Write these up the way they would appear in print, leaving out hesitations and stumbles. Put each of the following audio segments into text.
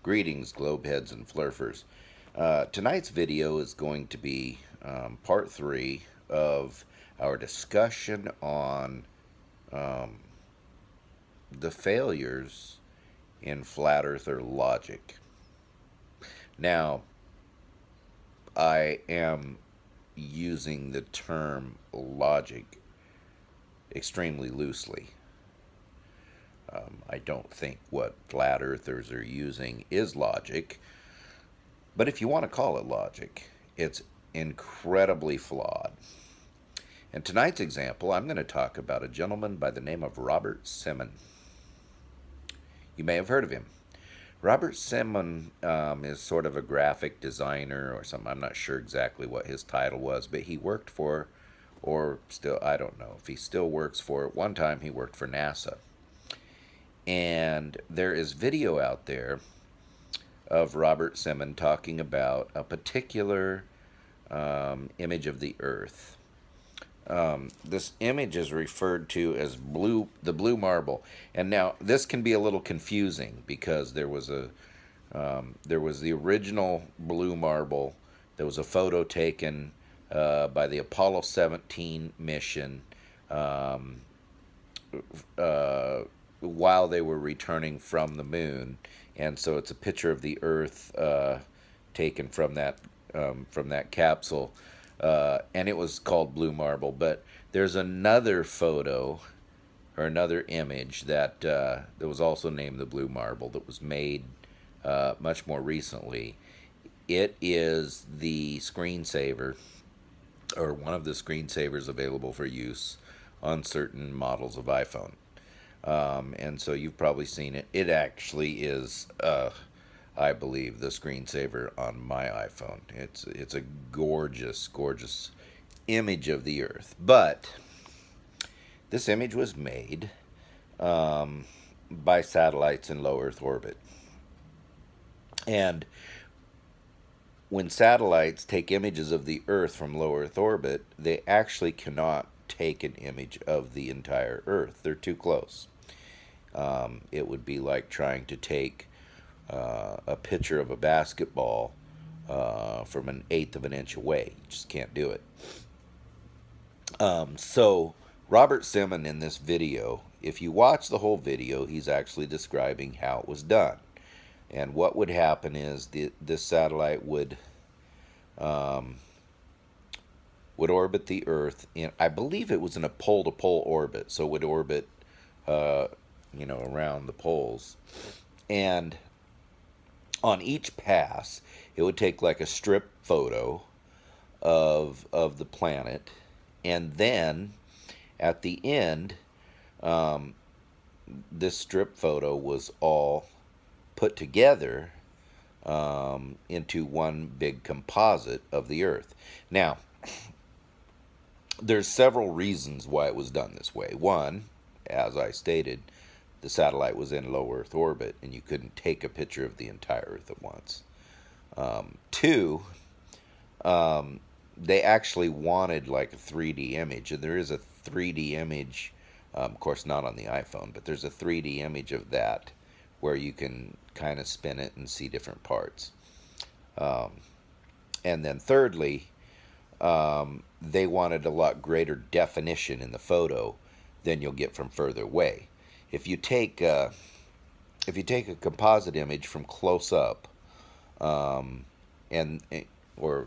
Greetings, globeheads and flurfers. Tonight's video is going to be part 3 of our discussion on um, the failures in flat earther logic. Now, I am using the term logic extremely loosely. I don't think what flat earthers are using is logic, but if you want to call it logic, it's incredibly flawed. In tonight's example, I'm going to talk about a gentleman by the name of Robert Simmon. You may have heard of him. Robert Simmon is sort of a graphic designer or something. I'm not sure exactly what his title was, but he worked for, or still, I don't know if he still works for, at one time he worked for NASA. And there is video out there of Robert Simmon talking about a particular image of the Earth. This image is referred to as the blue marble, and now this can be a little confusing because there was the original blue marble. There was a photo taken by the Apollo 17 mission while they were returning from the moon, and so it's a picture of the Earth taken from that capsule. And it was called blue marble. But there's another photo or another image that was also named the blue marble that was made much more recently. It is the screensaver, or one of the screensavers available for use on certain models of iPhone. And so you've probably seen it. It actually is, I believe, the screensaver on my iPhone. It's a gorgeous, gorgeous image of the Earth. But this image was made by satellites in low Earth orbit. And when satellites take images of the Earth from low Earth orbit, they actually cannot take an image of the entire Earth. They're too close. It would be like trying to take a picture of a basketball from an eighth of an inch away. You just can't do it. So Robert Simmon in this video, if you watch the whole video, he's actually describing how it was done. And what would happen is this satellite would orbit the Earth in, I believe it was in a pole-to-pole orbit, so it would orbit around the poles. And on each pass, it would take like a strip photo of the planet, and then at the end, this strip photo was all put together into one big composite of the Earth. Now, there's several reasons why it was done this way. One, as I stated, the satellite was in low Earth orbit, and you couldn't take a picture of the entire Earth at once. Two, they actually wanted like a 3D image, and there is a 3D image, of course not on the iPhone, but there's a 3D image of that where you can kind of spin it and see different parts. And then thirdly, they wanted a lot greater definition in the photo than you'll get from further away. If you take a composite image from close up, or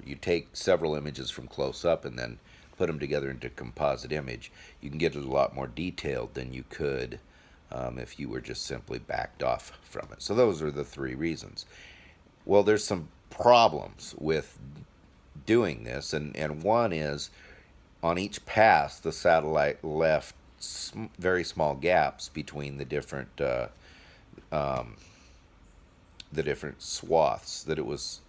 you take several images from close up and then put them together into a composite image, you can get it a lot more detailed than you could if you were just simply backed off from it. So those are the three reasons. Well, there's some problems with doing this, and one is on each pass the satellite left very small gaps between the different swaths that it was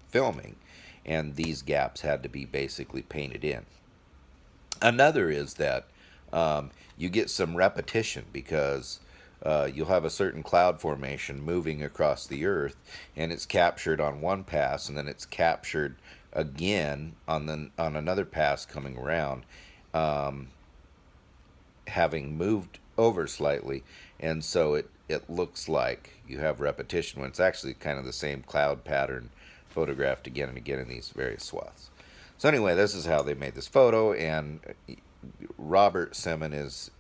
filming, and these gaps had to be basically painted in. Another is that you get some repetition because you'll have a certain cloud formation moving across the Earth, and it's captured on one pass, and then it's captured again on another pass coming around, having moved over slightly, And so it looks like you have repetition when it's actually kind of the same cloud pattern photographed again and again in these various swaths. So anyway, this is how they made this photo, and Robert Simmon is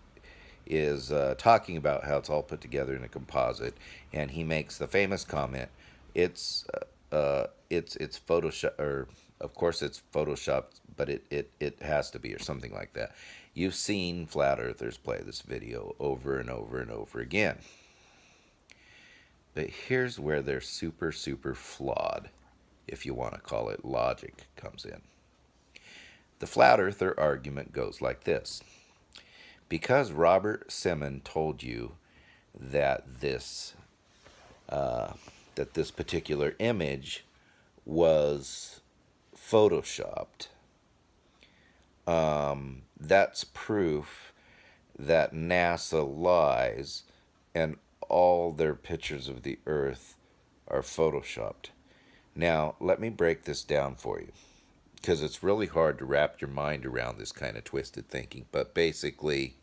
talking about how it's all put together in a composite, and he makes the famous comment, it's Photoshop, or of course it's Photoshopped, but it has to be, or something like that. You've seen flat earthers play this video over and over and over again. But here's where they're super, super flawed, if you want to call it logic, comes in. The flat earther argument goes like this. Because Robert Simmon told you that this particular image was photoshopped, that's proof that NASA lies and all their pictures of the Earth are photoshopped. Now, let me break this down for you, because it's really hard to wrap your mind around this kind of twisted thinking. But basically,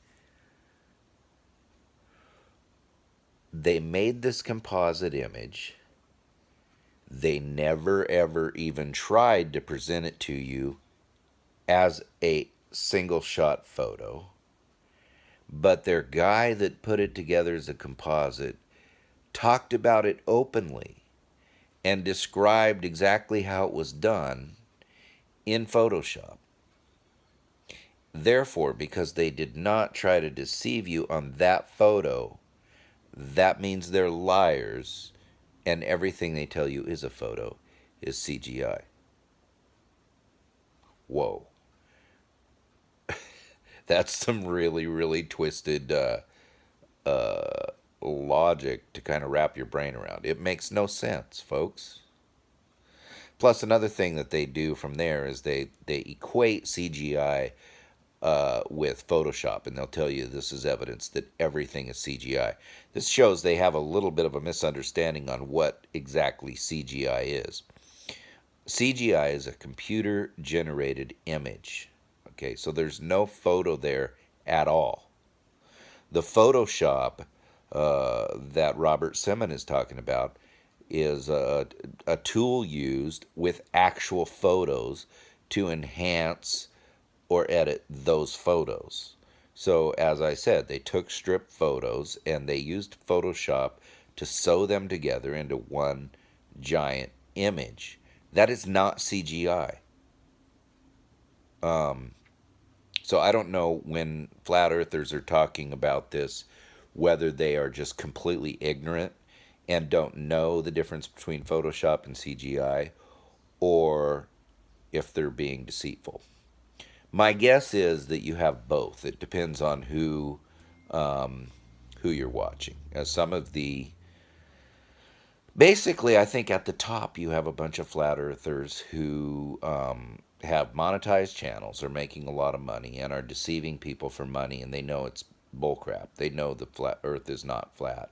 they made this composite image. They never, ever even tried to present it to you as a single shot photo. But their guy that put it together as a composite talked about it openly and described exactly how it was done in Photoshop. Therefore, because they did not try to deceive you on that photo, that means they're liars, and everything they tell you is a photo is CGI. Whoa. That's some really, really twisted logic to kind of wrap your brain around. It makes no sense, folks. Plus, another thing that they do from there is they equate CGI with Photoshop, and they'll tell you this is evidence that everything is CGI. This shows they have a little bit of a misunderstanding on what exactly CGI is. CGI is a computer-generated image. Okay, so there's no photo there at all. The Photoshop that Robert Simmon is talking about is a tool used with actual photos to enhance or edit those photos. So, as I said, they took strip photos and they used Photoshop to sew them together into one giant image. That is not CGI. So I don't know, when flat earthers are talking about this, whether they are just completely ignorant and don't know the difference between Photoshop and CGI, or if they're being deceitful. My guess is that you have both. It depends on who you're watching. As some of the Basically, I think at the top you have a bunch of flat earthers who have monetized channels, are making a lot of money, and are deceiving people for money, and they know it's bullcrap. They know the flat earth is not flat.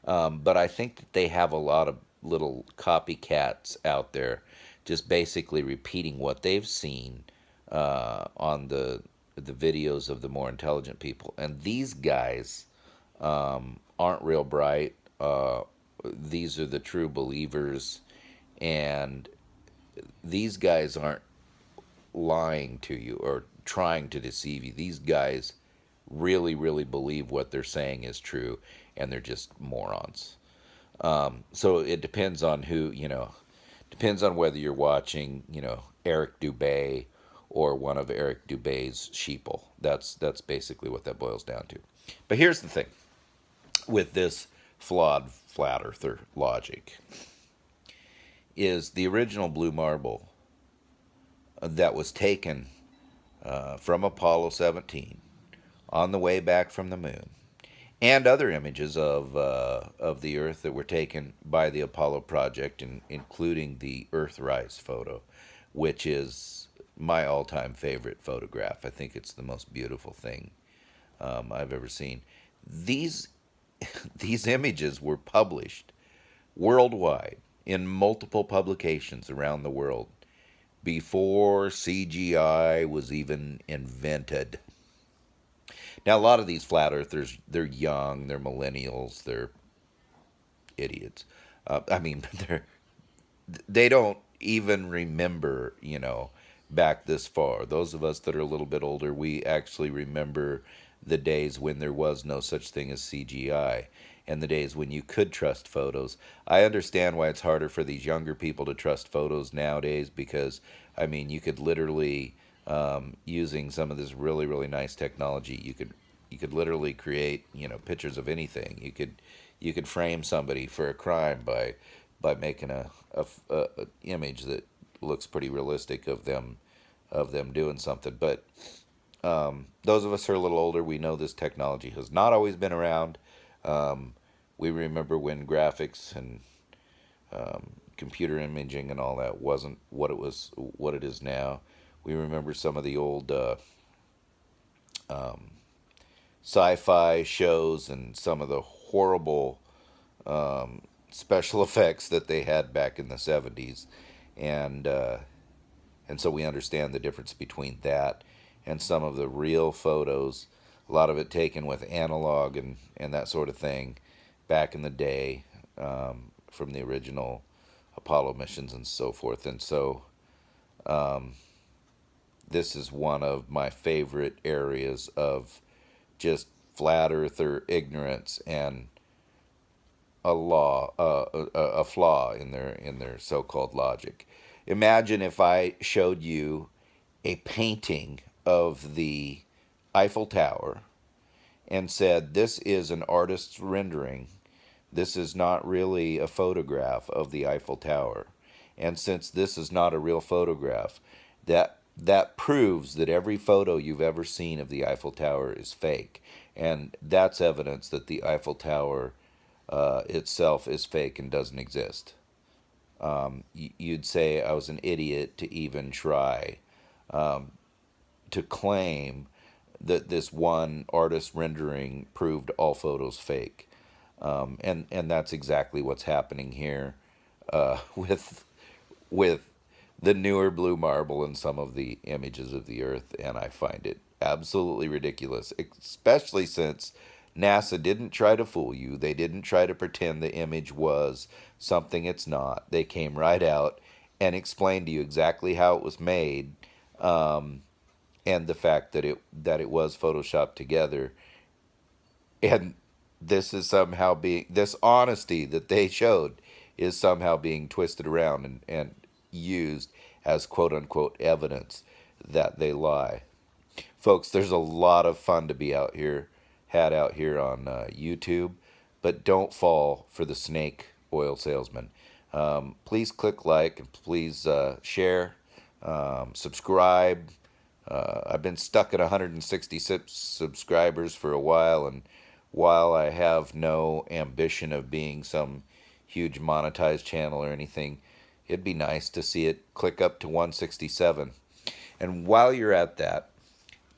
But I think that they have a lot of little copycats out there just basically repeating what they've seen on the videos of the more intelligent people. And these guys aren't real bright. These are the true believers, and these guys aren't lying to you or trying to deceive you. These guys really, really believe what they're saying is true, and they're just morons. So it depends on who, depends on whether you're watching, Eric Dubay or one of Eric Dubay's sheeple. That's basically what that boils down to. But here's the thing with this flawed flat earther logic is the original blue marble that was taken from Apollo 17 on the way back from the moon, and other images of the Earth that were taken by the Apollo project, including the Earthrise photo, which is my all-time favorite photograph. I think it's the most beautiful thing I've ever seen. These images were published worldwide in multiple publications around the world before CGI was even invented. Now, a lot of these flat earthers, they're young, they're millennials, they're idiots. I mean, they don't even remember, back this far. Those of us that are a little bit older, we actually remember the days when there was no such thing as CGI and the days when you could trust photos. I understand why it's harder for these younger people to trust photos nowadays because, I mean, you could literally, using some of this really, really nice technology, you could literally create, pictures of anything. You could frame somebody for a crime by making a image that looks pretty realistic of them doing something. But those of us who are a little older, we know this technology has not always been around. We remember when graphics and computer imaging and all that wasn't what it is now. We remember some of the old sci-fi shows and some of the horrible special effects that they had back in the 70s, and so we understand the difference between that and some of the real photos. A lot of it taken with analog and that sort of thing back in the day, from the original Apollo missions and so forth. And so this is one of my favorite areas of just flat earther ignorance and a flaw in their so-called logic. Imagine if I showed you a painting of the Eiffel Tower and said, this is an artist's rendering. This is not really a photograph of the Eiffel Tower. And since this is not a real photograph, that proves that every photo you've ever seen of the Eiffel Tower is fake. And that's evidence that the Eiffel Tower itself is fake and doesn't exist. You'd say I was an idiot to even try to claim that this one artist rendering proved all photos fake. And that's exactly what's happening here with the newer blue marble and some of the images of the Earth, and I find it absolutely ridiculous, especially since NASA didn't try to fool you. They didn't try to pretend the image was something it's not. They came right out and explained to you exactly how it was made, and the fact that it was photoshopped together. And this honesty that they showed is somehow being twisted around and used as quote unquote evidence that they lie. Folks, there's a lot of fun to be had out here on YouTube, but don't fall for the snake oil salesman. Please click like and please share, subscribe. I've been stuck at 166 subscribers for a while, and while I have no ambition of being some huge monetized channel or anything, it'd be nice to see it click up to 167. And while you're at that,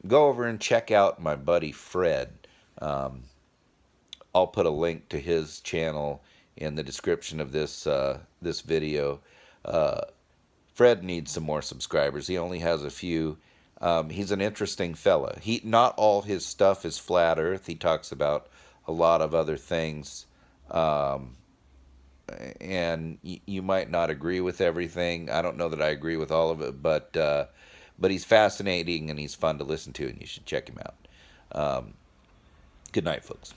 go over and check out my buddy Fred. I'll put a link to his channel in the description of this video. Fred needs some more subscribers. He only has a few. He's an interesting fella. Not all his stuff is flat Earth. He talks about a lot of other things, and you might not agree with everything. I don't know that I agree with all of it, but he's fascinating and he's fun to listen to, and you should check him out. Good night, folks.